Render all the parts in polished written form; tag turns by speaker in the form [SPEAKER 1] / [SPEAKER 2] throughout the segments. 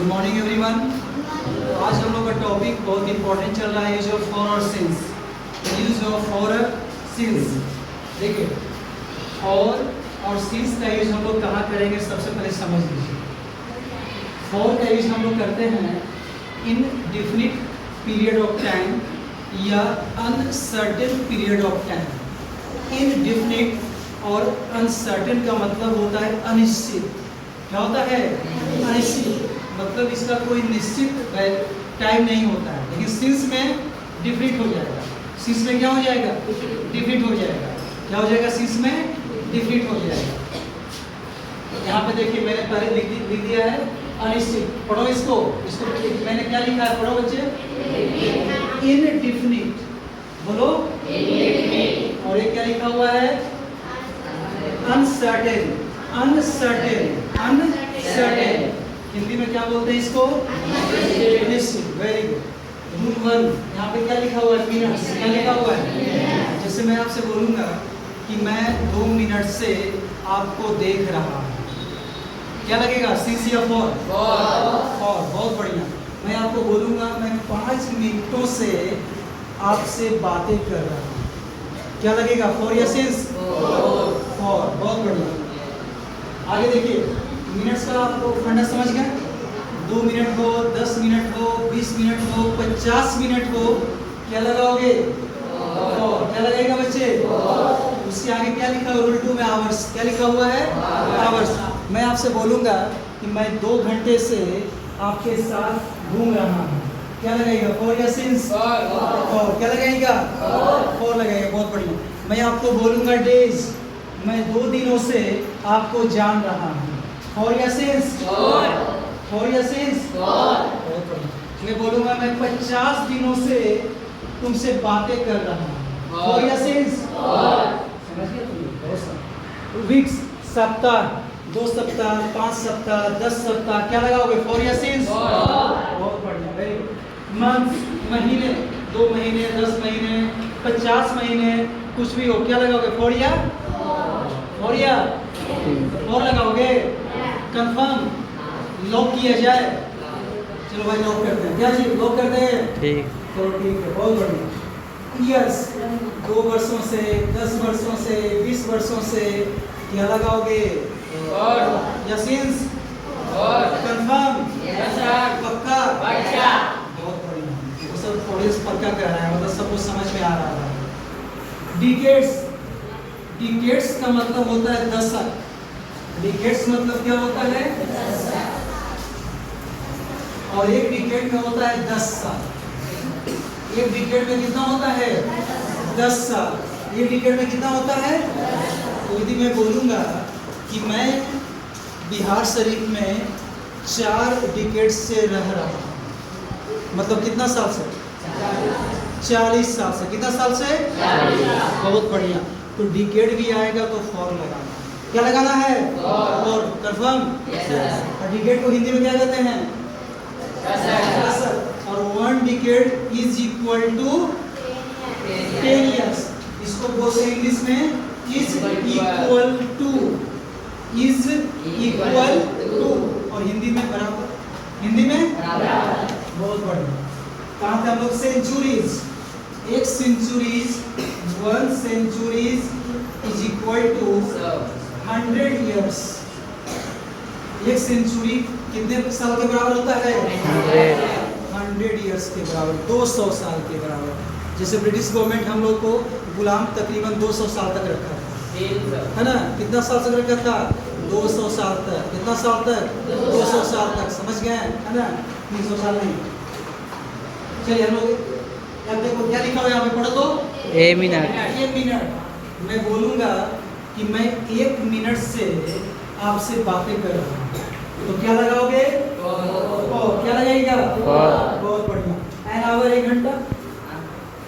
[SPEAKER 1] Morning everyone. आज हम लोग का टॉपिक बहुत इंपॉर्टेंट चल रहा है, यूज ऑफ फॉर और since. Use of for since, देखिए फॉर और सिंस का यूज हम लोग कहाँ करेंगे, सबसे पहले समझ लीजिए। फॉर का यूज हम लोग करते हैं इन डिफिनिट पीरियड ऑफ टाइम या uncertain period of time. In definite और अनसर्टेन का मतलब होता है अनिश्चित। क्या होता है? अनिश्चित, मतलब इसका कोई निश्चित टाइम नहीं होता है। लेकिन सिंस में डिफिनिट हो जाएगा। सिंस में क्या हो जाएगा? डिफिनिट हो जाएगा। क्या हो जाएगा? सिंस में डिफिनिट हो जाएगा। यहाँ पे देखिए मैंने पहले लिख दिया है अनिश्चित। पढ़ो इसको मैंने क्या लिखा है, पढ़ो बच्चे। इनडिफिनिट, बोलो। और ये क्या लिखा हुआ है? अनसर्टेन। अनसर्टेन, अनसर्टेन हिंदी में क्या बोलते हैं इसको? अनिश्चित। Very good. रूल 1 यहाँ पे क्या लिखा हुआ है? मिनट्स। क्या लिखा हुआ है? जैसे मैं आपसे बोलूँगा कि मैं 2 मिनट से आपको देख रहा हूँ, क्या लगेगा? सिंस या फॉर? फॉर। बहुत बढ़िया। मैं आपको बोलूँगा मैं 5 मिनटों से आपसे बातें कर रहा हूँ, क्या लगेगा? फॉर या सिंस? फॉर। बहुत बढ़िया। आगे देखिए, मिनट्स का आपको फंडा समझ गए? 2 मिनट हो, 10 मिनट हो, 20 मिनट हो, 50 मिनट हो, क्या लगाओगे? क्या लगेगा बच्चे? उसके आगे क्या लिखा है? रूल 2 में आवर्स। क्या लिखा हुआ है? आवर्स। मैं आपसे बोलूँगा कि मैं 2 घंटे से आपके साथ घूम रहा हूँ, क्या लगेगा? फॉर या सिंस? फॉर। क्या लगेगा? फॉर लगेगा। बहुत बढ़िया। मैं आपको बोलूँगा डेज, मैं 2 दिनों से आपको जान रहा हूँ, फॉर या सिंस? फॉर या सिंस? बहुत बढ़िया। मैं बोलूँगा मैं 50 दिनों से तुमसे बातें कर रहा हूँ, फॉर या सिंस? समझ गए? वीक्स, सप्ताह, 2 सप्ताह, 5 सप्ताह, 10 सप्ताह, क्या लगाओगे? फॉर या सिंस? बहुत बढ़िया। Very good. मंथ, महीने, 2 महीने, 10 महीने, 50 महीने, कुछ भी हो, क्या लगाओगे? फॉर या? फॉर या? फॉर लगाओगे? कंफर्म? लॉक किया जाए? चलो भाई लॉक करते हैं। क्या जी लॉक करते हैं? ठीक। चलो ठीक है, बहुत बढ़िया। ईयर्स, 2 वर्षों से, 10 वर्षों से, 20 वर्षों से, क्या लगाओगे? या सिंस? कंफर्म? पक्का? बहुत बढ़िया। वो सब थोड़े से पक्का कह रहा है, मतलब सब कुछ समझ में आ रहा है। डिकेड्स, डिकेड्स का मतलब होता है दशक। डिकेड्स मतलब क्या होता है? और एक डिकेड में होता है 10 साल। एक डिकेड में कितना होता है? 10 साल। एक डिकेड में कितना होता है? तो यदि मैं बोलूँगा कि मैं बिहार शरीफ में 4 डिकेड से रह रहा हूँ, मतलब कितना साल से? 40 साल से। कितना साल से? 40। बहुत बढ़िया। तो डिकेड भी आएगा तो फॉर लगाना। क्या लगाना है? फॉर। कंफर्म? और डिकेड को हिंदी में क्या कहते हैं? दशक। और 1 decade is equal to 10 years. इसको बोलते हैं इंग्लिश में is equal to. Is equal to. और हिंदी में बराबर। हिंदी में बराबर। बहुत बढ़िया। कहाँ थे हम लोग? सेंचुरीज। एक centuries, 1 centuries is equal to 100 years. एक सेंचुरी कितने साल के बराबर होता है? 100 इयर्स के बराबर, 200 साल के बराबर। जैसे ब्रिटिश गवर्नमेंट हम लोग को गुलाम तकरीबन 200 साल तक रखा था, है ना? कितना साल तक रखा था? 200 साल तक। कितना साल तक? 200 साल तक। समझ गए, है ना? 300 साल नहीं। चलिए हम लोग अब देखो क्या लिखा हुआ है यहाँ पे, पढ़ो तो। 1 मिनट। 1 मिनट। मैं बोलूँगा कि मैं 1 मिनट से आपसे बातें कर रहा हूँ, तो क्या लगाओगे? क्या लगेगा? बहुत बढ़िया। एन आवर, 1 घंटा।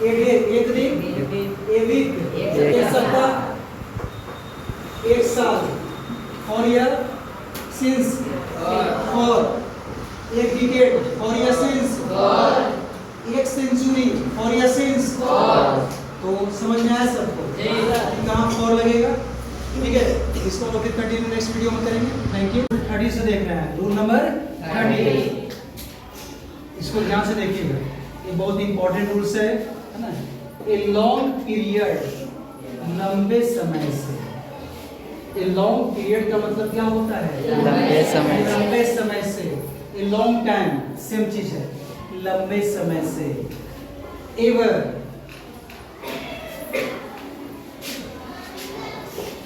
[SPEAKER 1] ए डे, 1 दिन। ए वीक, 1 सप्ताह। 1 साल। For year, since? For. 1 decade, for या सिंस? 1 सेंचुरी, फॉर या सिंस? तो समझ में आया सबको? कहाँ फॉर लगेगा? ठीक है, इसको तो फिर कंटिन्यू नेक्स्ट वीडियो में करेंगे। Thank you. 30 से देख रहे हैं, रूल नंबर 30। इसको ध्यान से देखिएगा, ये बहुत इंपॉर्टेंट रूल्स है ना। ए लॉन्ग पीरियड, लंबे समय से। ए लॉन्ग पीरियड का मतलब क्या होता है?
[SPEAKER 2] लंबे समय से।
[SPEAKER 1] लंबे समय से। ए लॉन्ग टाइम सेम चीज है, लंबे समय से। एवर,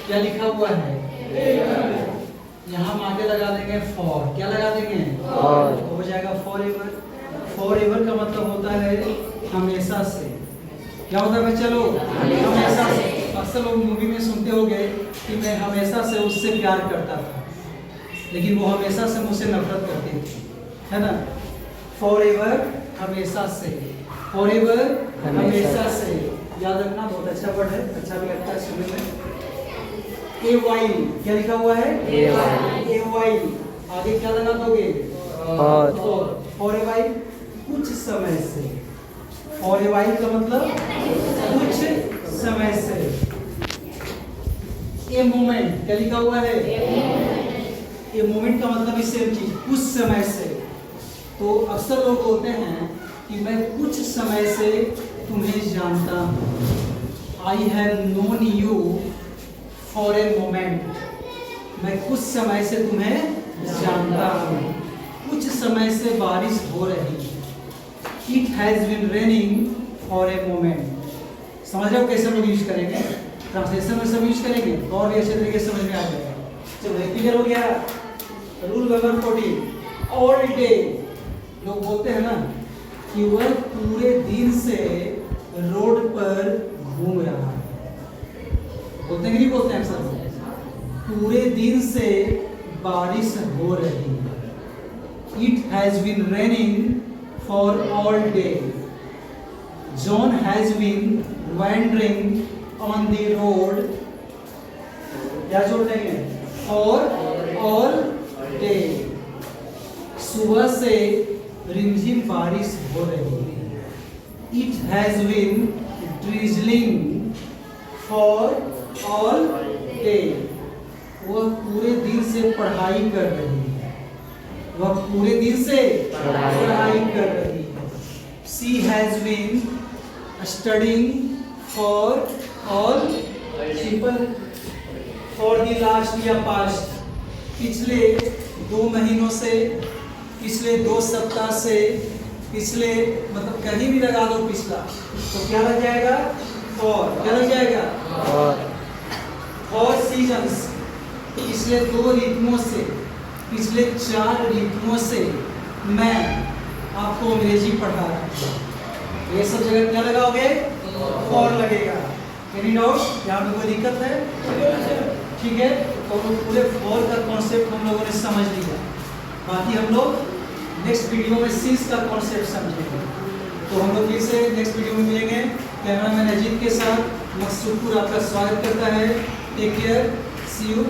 [SPEAKER 1] क्या लिखा हुआ है? यहाँ हम आगे लगा देंगे फॉर। क्या लगा देंगे?
[SPEAKER 2] फॉर।
[SPEAKER 1] हो जाएगा फॉर एवर। फॉर एवर का मतलब होता है हमेशा से। क्या होता है? चलो हमेशा से। अक्सर लोग मूवी में सुनते होंगे कि मैं हमेशा से उससे प्यार करता था, लेकिन वो हमेशा से मुझसे नफरत करती थी, है ना। फॉर एवर हमेशा से, फॉर एवर हमेशा से। याद रखना, बहुत अच्छा वर्ड है, अच्छा भी लगता है सुनने में। ए वाइल, क्या लिखा हुआ है?
[SPEAKER 2] A while.
[SPEAKER 1] ए वाइल, आगे क्या लगा दोगे?
[SPEAKER 2] फॉर।
[SPEAKER 1] फॉर ए वाइल, कुछ समय से। फॉर ए वाइल का मतलब कुछ समय से। ए मोमेंट, क्या लिखा हुआ है? ए मोमेंट का मतलब भी सेम चीज, कुछ समय से। तो अक्सर लोग बोलते हैं कि मैं कुछ समय से तुम्हें जानता हूँ। I have known you for a moment. मैं कुछ समय से तुम्हें जानता हूँ। कुछ समय से बारिश हो रही है। It has been raining for a moment. समझ रहे हो कैसे हम लोग यूज करेंगे? ट्रांसलेशन में सब यूज करेंगे तो और भी अच्छे तरीके से समझ में आ जाएगा। चलो क्लियर हो गया। Rule number 14, all day. लोग बोलते हैं ना कि वह पूरे दिन से रोड पर घूम रहा है। बोलते हैं कि नहीं बोलते हैं सब? पूरे दिन से बारिश हो रही है। It has been raining for all day. John has been wandering on the road. क्या जोड़ देंगे? For all day. सुबह से रिमझिम बारिश हो रही है। It has been drizzling for all day. वह पूरे दिन से पढ़ाई कर रही है। वह पूरे दिन से पढ़ाई कर रही है। She has been studying for all people for the last या past, पिछले 2 महीनों से, पिछले 2 सप्ताह से, पिछले मतलब कहीं भी लगा दो पिछला, तो क्या लग जाएगा? और क्या लग जाएगा? और सीजन्स, पिछले 2 ऋतुओं से, पिछले 4 ऋतुओं से मैं आपको अंग्रेजी पढ़ा रहा हूँ। ये सब जगह क्या लगाओगे? फॉर लगेगा। Any doubt? यहाँ पे कोई दिक्कत है? ठीक है, तो पूरे फॉर का कॉन्सेप्ट हम लोगों ने समझ लिया। बाकी हम लोग नेक्स्ट वीडियो में सीज का कॉन्सेप्ट समझेंगे। तो हम लोग फिर से नेक्स्ट वीडियो में मिलेंगे। कैमरामैन अजीत के साथ मकसूदपुर आपका स्वागत करता है। Take care, see you.